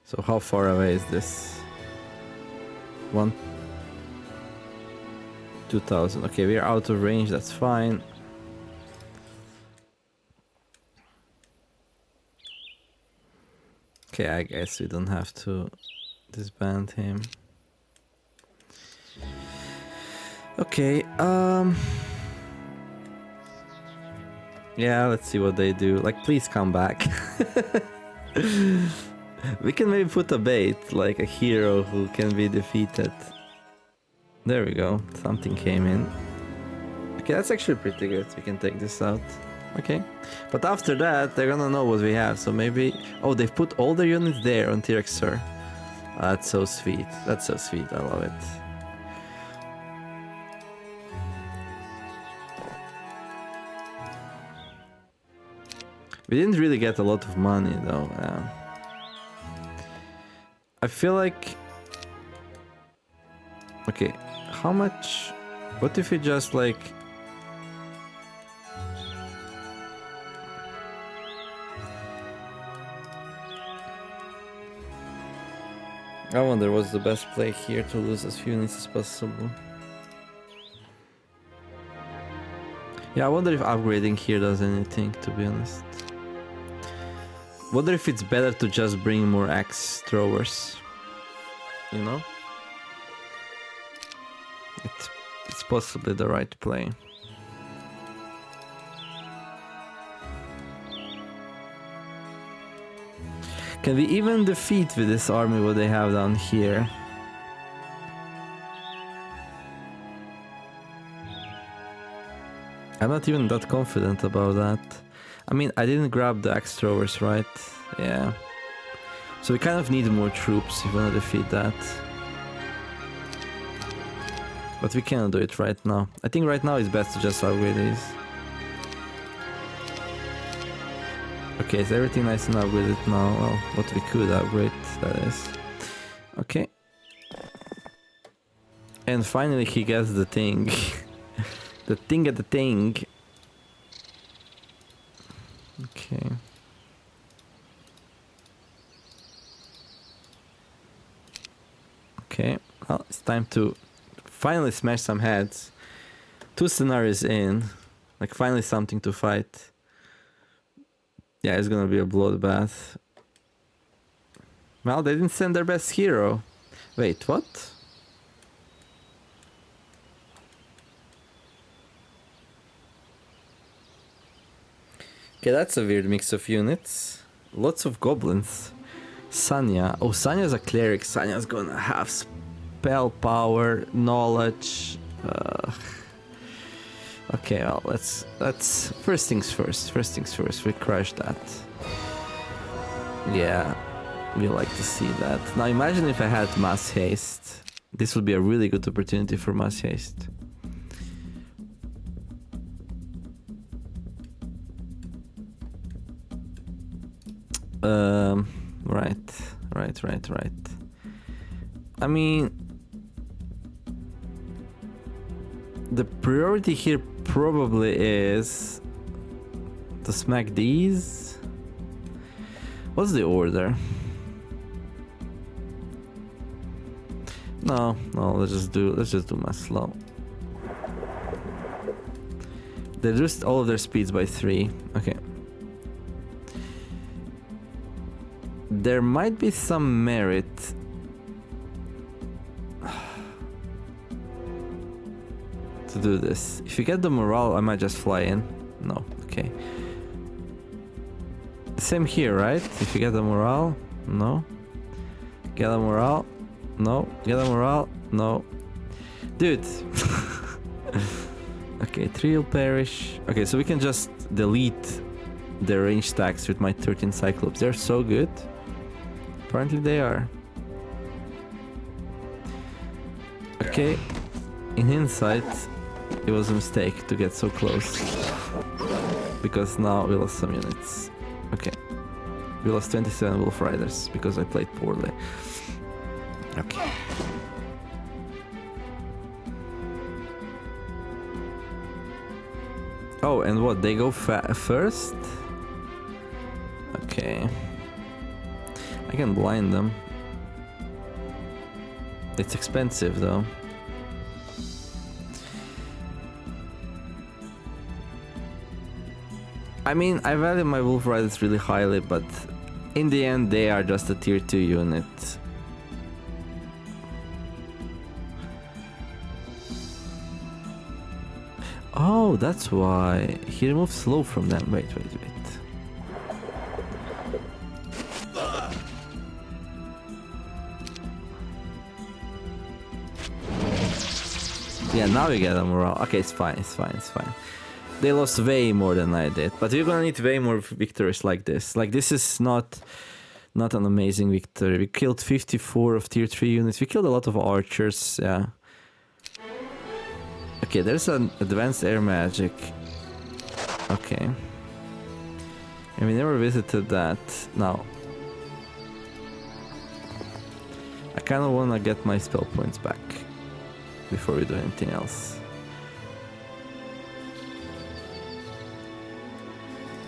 So how far away is this? 2,000. Okay, we're out of range, that's fine. Okay, I guess we don't have to disband him. Okay, yeah, let's see what they do. Like, please come back. We can maybe put a bait, like a hero who can be defeated. There we go, something came in. Okay, that's actually pretty good. We can take this out. Okay, but after that, they're gonna know what we have, so maybe... Oh, they've put all the units there on T-Rexer. That's so sweet. That's so sweet, I love it. We didn't really get a lot of money, though. I feel like... Okay, how much... What if we just, like... I wonder what's the best play here to lose as few units as possible. Yeah, I wonder if upgrading here does anything, to be honest. Wonder if it's better to just bring more axe throwers. You know? It's possibly the right play. Can we even defeat with this army what they have down here? I'm not even that confident about that. I mean, I didn't grab the axe throwers, right? Yeah. So we kind of need more troops if we want to defeat that. But we cannot do it right now. I think right now it's best to just upgrade these. Okay, is everything nice and upgraded now? Well, what we could upgrade, that is. Okay. And finally he gets the thing. The thing at the thing. Okay. Okay, well, it's time to finally smash some heads. 2 scenarios in. Like, finally something to fight. Yeah, it's gonna be a bloodbath. Well, they didn't send their best hero. Wait, what? Okay, that's a weird mix of units. Lots of goblins. Sanya. Oh, Sanya's a cleric. Sanya's gonna have spell power, knowledge. Okay, well, let's first things first. First things first. We crush that. Yeah, we like to see that. Now imagine if I had mass haste. This would be a really good opportunity for mass haste. Right. I mean, the priority here probably is to smack these. What's the order? No, let's just do mass slow. They reduced all of their speeds by 3. Okay. There might be some merit. To do this. If you get the morale, I might just fly in. No, okay. Same here, right? If you get the morale, no. Get a morale, no. Get a morale, no. Dude. Okay, 3 will perish. Okay, so we can just delete the range stacks with my 13 Cyclops. They're so good. Apparently they are. Okay, in hindsight, it was a mistake to get so close. Because now we lost some units. Okay. We lost 27 Wolf Riders because I played poorly. Okay. Oh, and what? They go first? Okay. I can blind them. It's expensive though. I mean, I value my Wolf Riders really highly, but in the end they are just a tier 2 unit. Oh, that's why. He removed slow from them. Wait. Yeah, now we get a morale. Okay, it's fine. They lost way more than I did, but we're gonna need way more victories like this. Like, this is not an amazing victory. We killed 54 of tier 3 units. We killed a lot of archers, yeah. Okay, there's an advanced air magic. Okay. And we never visited that. Now, I kind of want to get my spell points back before we do anything else.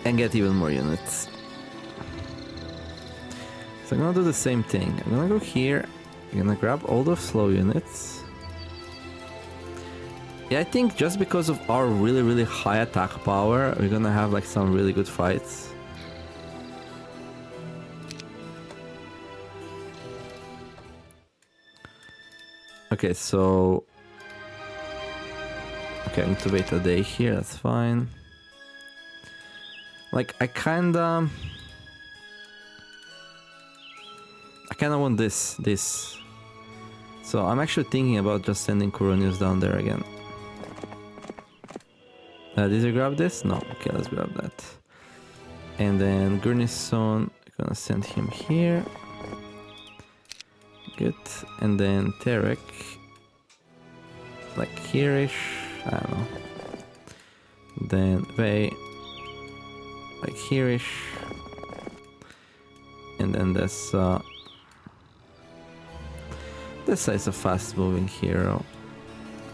And get even more units. So I'm gonna do the same thing. I'm gonna go here. I'm gonna grab all the slow units. Yeah, I think just because of our really high attack power, we're gonna have like some really good fights. Okay, so... Okay, I need to wait a day here, that's fine. Like, I kinda want this. So I'm actually thinking about just sending Coronius down there again. Did you grab this? No. Okay, let's grab that. And then Gurnison, gonna send him here. Good. And then Terek, like here-ish. I don't know. Then Vey, like here-ish. And then this is a fast-moving hero.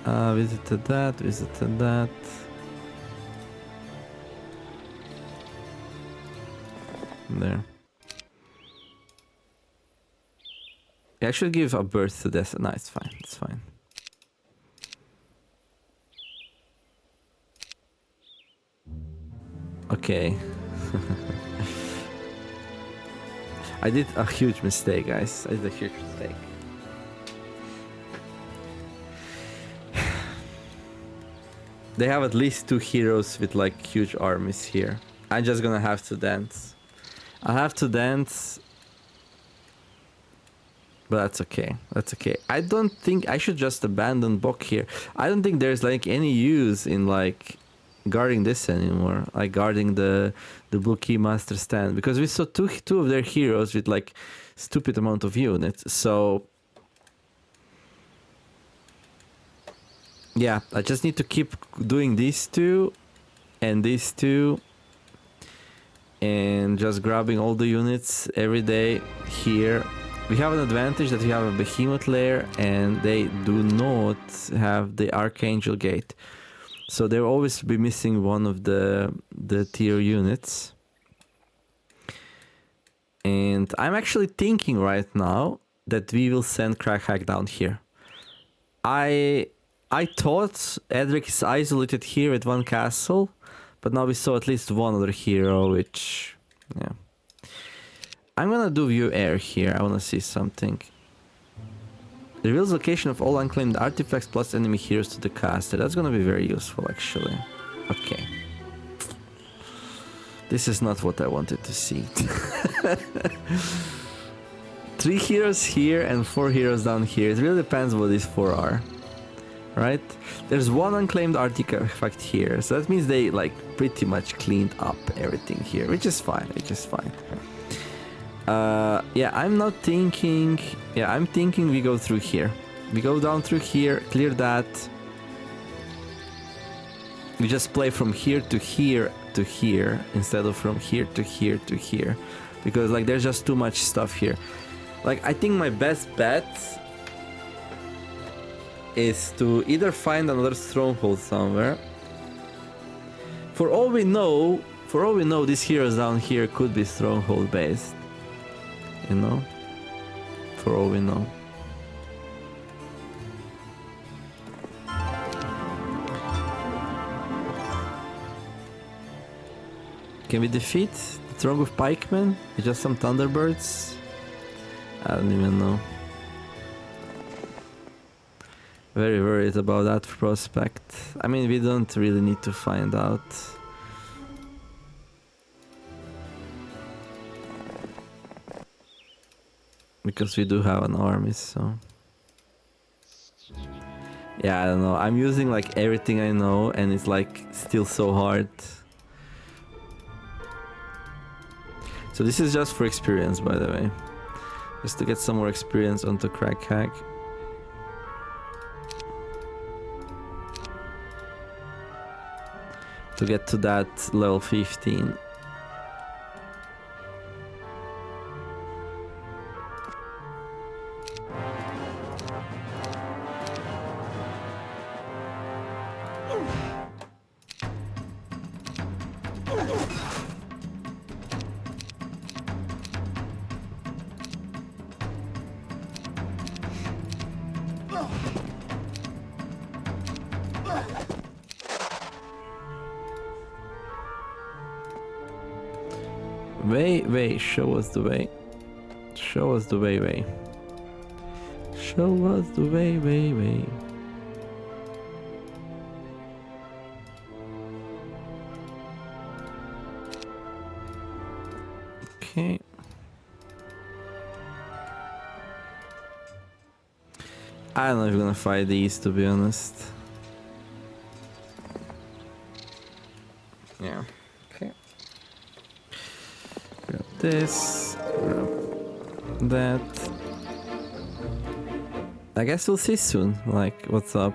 Visited that, visited that. There. I should give a birth to this. No, it's fine. It's fine. Okay. I did a huge mistake, guys. I did a huge mistake. They have at least 2 heroes with like huge armies here. I'm just gonna have to dance. I have to dance. But that's okay. That's okay. I don't think I should just abandon Bok here. I don't think there's like any use in like guarding this anymore. Like guarding the Blue Key Master stand. Because we saw two of their heroes with like stupid amount of units. So yeah, I just need to keep doing these two and these two. And just grabbing all the units every day here. We have an advantage that we have a Behemoth lair and they do not have the Archangel Gate. So they'll always be missing one of the tier units. And I'm actually thinking right now that we will send Crackhack down here. I thought Edric is isolated here at one castle, but now we saw at least one other hero, which, yeah. I'm gonna do view air here. I wanna see something. It reveals location of all unclaimed artifacts plus enemy heroes to the caster. That's gonna be very useful, actually. Okay. This is not what I wanted to see. 3 heroes here and 4 heroes down here. It really depends what these 4 are. Right? There's 1 unclaimed artifact here. So that means they like pretty much cleaned up everything here. Which is fine. Which is fine. Yeah, I'm not thinking... Yeah, I'm thinking we go through here. We go down through here, clear that. We just play from here to here to here, instead of from here to here to here. Because, like, there's just too much stuff here. Like, I think my best bet is to either find another stronghold somewhere. For all we know, these heroes down here could be stronghold based. You know? For all we know. Can we defeat the Throng of Pikemen with just some Thunderbirds? I don't even know. Very worried about that prospect. I mean, we don't really need to find out. Because we do have an army, so... Yeah, I don't know. I'm using like everything I know and it's like still so hard. So this is just for experience, by the way. Just to get some more experience onto Crackhack. To get to that level 15. Way, show us the way. Show us the way. Show us the way. Okay. I don't know if we're gonna fight these, to be honest. this, grab that. I guess we'll see soon, like, what's up.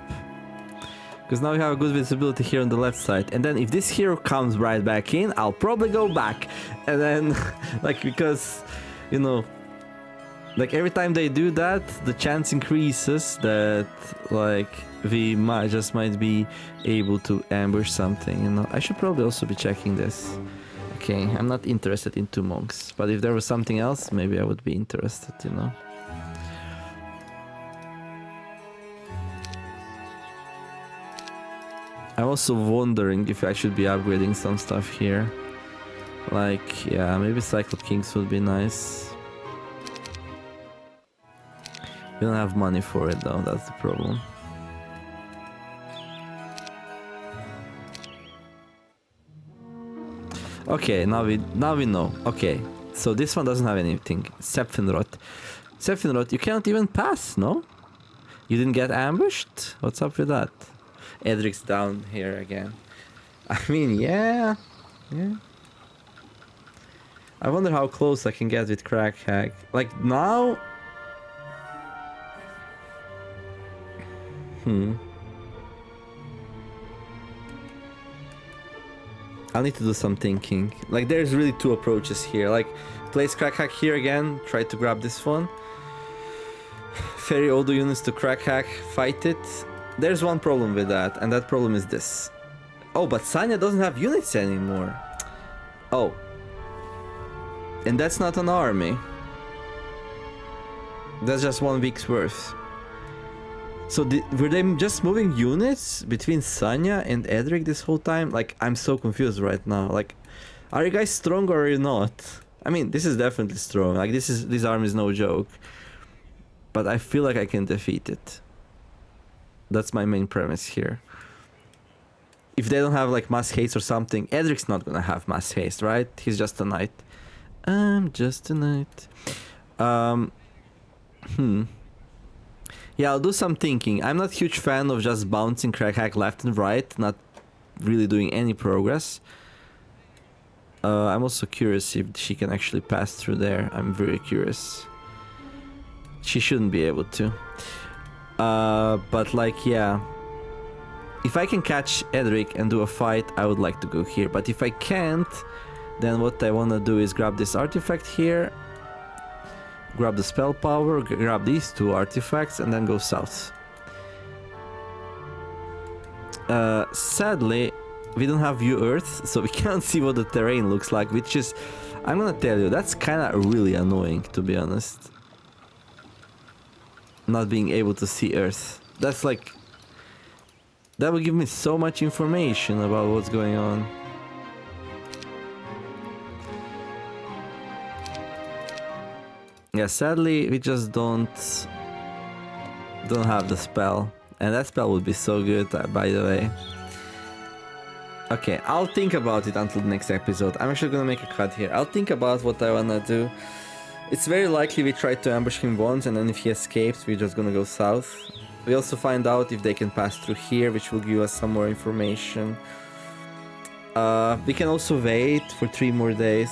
Because now we have a good visibility here on the left side. And then if this hero comes right back in, I'll probably go back. And then, like, because, you know, like every time they do that, the chance increases that, like, we might be able to ambush something, you know. I should probably also be checking this. Okay, I'm not interested in 2 monks. But if there was something else, maybe I would be interested, you know. I'm also wondering if I should be upgrading some stuff here. Like, yeah, maybe Cyclop Kings would be nice. We don't have money for it though, that's the problem. Okay, now we know. Okay, so this one doesn't have anything. Sepfinrod. Sepfinrod, you cannot even pass, no? You didn't get ambushed? What's up with that? Edric's down here again. I mean, yeah. I wonder how close I can get with Crack Hack. Like now. I'll need to do some thinking. Like there's really 2 approaches here. Like place Crack Hack here again, try to grab this one. Ferry all the units to Crack Hack, fight it. There's one problem with that, and that problem is this. Oh, but Sanya doesn't have units anymore. Oh. And that's not an army. That's just 1 week's worth. So were they just moving units between Sanya and Edric this whole time? Like, I'm so confused right now. Like, are you guys strong or are you not? I mean, this is definitely strong. Like, this army is no joke. But I feel like I can defeat it. That's my main premise here. If they don't have like mass haste or something, Edric's not gonna have mass haste, right? He's just a knight. I'm just a knight. Yeah, I'll do some thinking. I'm not a huge fan of just bouncing Crack Hack left and right, not really doing any progress. I'm also curious if she can actually pass through there. I'm very curious. She shouldn't be able to. But like, yeah. If I can catch Edric and do a fight, I would like to go here. But if I can't, then what I want to do is grab this artifact here. Grab the spell power, grab these 2 artifacts, and then go south. Sadly, we don't have view Earth, so we can't see what the terrain looks like, which is, I'm gonna tell you, that's kind of really annoying, to be honest. Not being able to see Earth. That's like, that would give me so much information about what's going on. Yeah, sadly we just don't have the spell, and that spell would be so good, by the way. Okay, I'll think about it until the next episode. I'm actually gonna make a cut here. I'll think about what I wanna do. It's very likely we try to ambush him once, and then if he escapes, we're just gonna go south. We also find out if they can pass through here, which will give us some more information. We can also wait for 3 more days.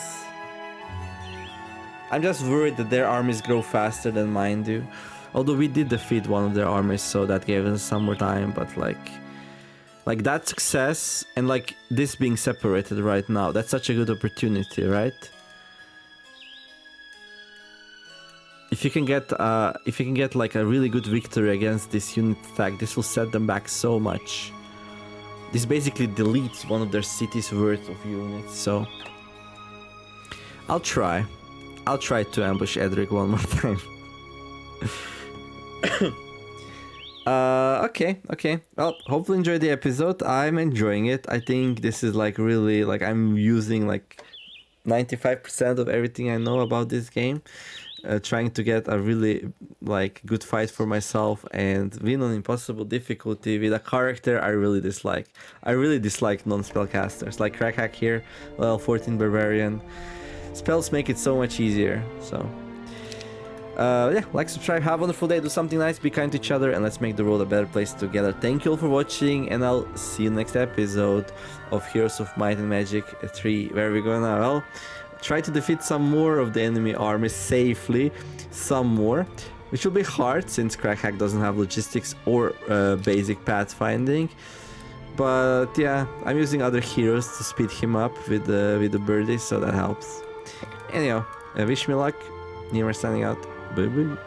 I'm just worried that their armies grow faster than mine do. Although we did defeat one of their armies, so that gave us some more time, but like that success and like this being separated right now, that's such a good opportunity, right? If you can get like a really good victory against this unit attack, this will set them back so much. This basically deletes one of their cities worth of units, so I'll try to ambush Edric one more time. Okay. Well, hopefully enjoy the episode. I'm enjoying it. I think this is like really, like I'm using like 95% of everything I know about this game. Trying to get a really like good fight for myself and win on impossible difficulty with a character I really dislike. I really dislike non-spellcasters like Crack Hack here, level 14 Barbarian. Spells make it so much easier, so yeah, like, subscribe, have a wonderful day, do something nice, be kind to each other, and let's make the world a better place together. Thank you all for watching, and I'll see you next episode of Heroes of Might and Magic 3, where we're gonna, well, try to defeat some more of the enemy army safely, some more, which will be hard since Crackhack doesn't have logistics or basic pathfinding. But yeah, I'm using other heroes to speed him up with the birdie, so that helps. Anyhow, wish me luck. Nima standing out. Bye bye.